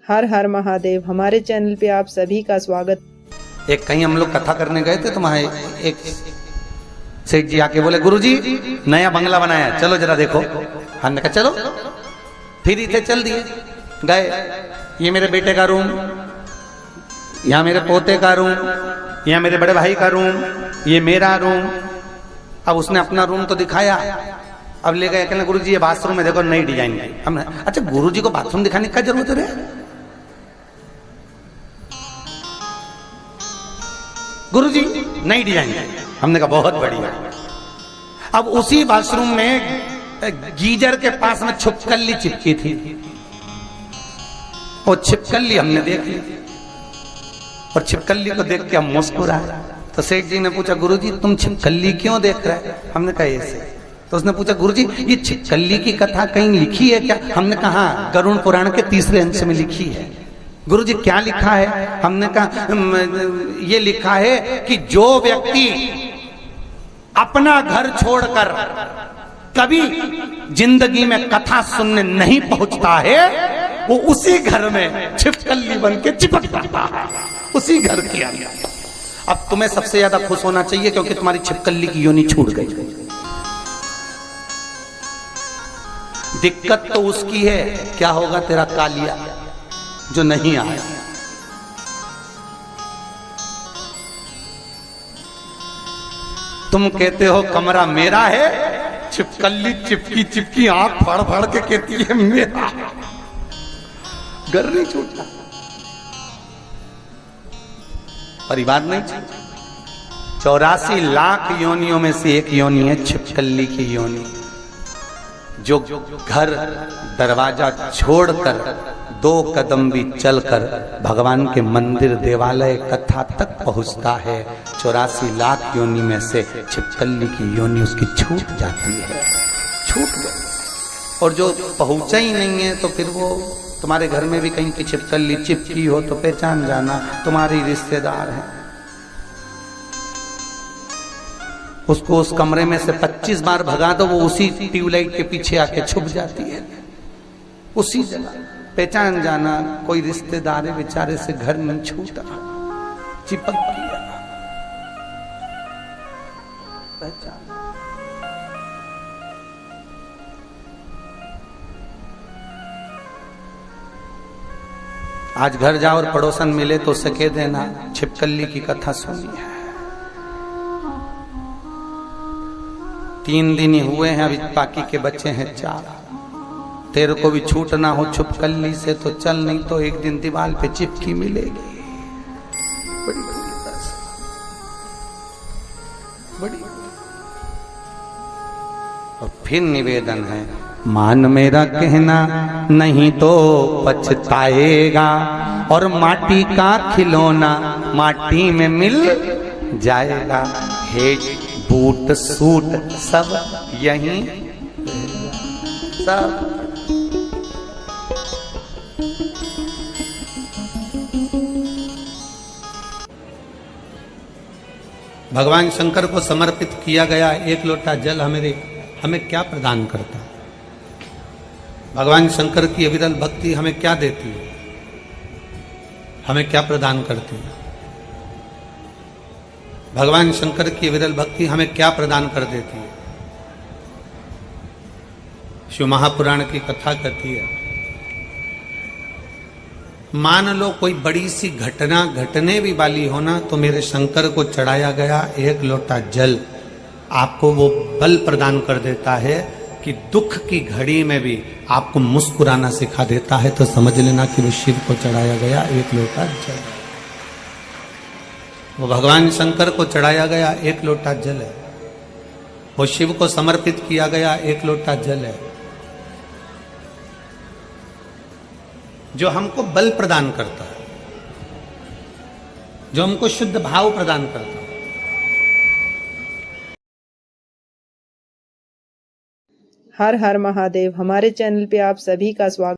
हर हर महादेव। हमारे चैनल पे आप सभी का स्वागत। एक कहीं हम लोग कथा करने गए थे तो वहां एक सेठ जी आके बोले, गुरुजी नया बंगला बनाया, चलो जरा देखो। हमने कहा चलो, फिर इथे चल दिए। गए, ये मेरे बेटे का रूम, यहाँ मेरे पोते का रूम, यहाँ मेरे बड़े भाई का रूम, ये मेरा रूम। अब उसने अपना रूम तो दिखाया, अब ले गए, कहने गुरुजी ये बाथरूम है, देखो नई डिजाइन की। हमने अच्छा गुरुजी को बाथरूम दिखाने की जरूरत है? गुरुजी नई डिजाइन। हमने कहा बहुत बढ़िया। अब उसी बाथरूम में गीजर के पास में छिपकली चिपकी थी, वो छिपकली हमने देख ली और छिपकली को देख के हम मुस्कुराए। तो सेठ जी ने पूछा, गुरुजी तुम छिपकली क्यों देख रहे हैं? हमने कहा ऐसे। तो उसने पूछा, गुरुजी ये छिपकली की कथा कहीं लिखी है क्या? हमने कहा गरुड़ पुराण के 3रे अंश में लिखी है। गुरुजी क्या लिखा है? हमने कहा ये लिखा है कि जो व्यक्ति अपना घर छोड़कर कभी जिंदगी में कथा सुनने नहीं पहुंचता है, वो उसी घर में छिपकली बन के चिपक जाता है, उसी घर के अंदर। अब तुम्हें सबसे ज्यादा खुश होना चाहिए क्योंकि तुम्हारी छिपकली की योनि छूट गई। दिक्कत तो उसकी है, क्या होगा तेरा कालिया जो नहीं आया। तुम कहते हो कमरा मेरा है, छिपकली चिपकी चिपकी आंख फाड़ फाड़ के कहती है मेरा। घर नहीं छूटा, परिवार नहीं छूटा। 84 लाख योनियों में से एक योनि है छिपकली की योनि, जो घर दरवाजा छोड़कर 2 कदम भी चलकर भगवान के मंदिर देवालय कथा तक पहुंचता है। 84 लाख योनि में से छिपकली की योनि उसकी छूट जाती है, छूट गई। और जो पहुंचा ही नहीं है तो फिर वो तुम्हारे घर में भी कहीं की छिपकली चिपकी हो तो पहचान जाना, तुम्हारी रिश्तेदार है। उसको उस कमरे में से 25 बार भगा दो, वो उसी ट्यूबलाइट के पीछे आके छुप जाती है, उसी जगह। पहचान जाना, कोई रिश्तेदार है बेचारे से घर नहीं छूटा, चिपक गया, पहचान। आज घर जाओ और पड़ोसन मिले तो उसे कह देना छिपकली की कथा सुनी है। 3 दिन ही हुए हैं, अभी बाकी के बच्चे हैं 4। तेरे को भी छूटना हो छिपकली से तो चल, नहीं तो एक दिन दीवार पे चिपकी मिलेगी। बड़ी बड़ी। और फिर निवेदन है, मान मेरा कहना नहीं तो पछताएगा, और माटी का खिलौना माटी में मिल जाएगा। हे बूट सूट सब यहीं सब। भगवान शंकर को समर्पित किया गया 1 लोटा जल हमें क्या प्रदान करता है? भगवान शंकर की अविरल भक्ति हमें क्या देती है? हमें क्या प्रदान करती है? भगवान शंकर की अविरल भक्ति हमें क्या प्रदान कर देती है? शिव महापुराण की कथा कहती है, मान लो कोई बड़ी सी घटना घटने भी वाली होना तो मेरे शंकर को चढ़ाया गया 1 लोटा जल आपको वो बल प्रदान कर देता है कि दुख की घड़ी में भी आपको मुस्कुराना सिखा देता है। तो समझ लेना कि वो शिव को चढ़ाया गया 1 लोटा जल, वो भगवान शंकर को चढ़ाया गया 1 लोटा जल है, वो शिव को समर्पित किया गया 1 लोटा जल है, जो हमको बल प्रदान करता है, जो हमको शुद्ध भाव प्रदान करता है। हर हर महादेव। हमारे चैनल पे आप सभी का स्वागत।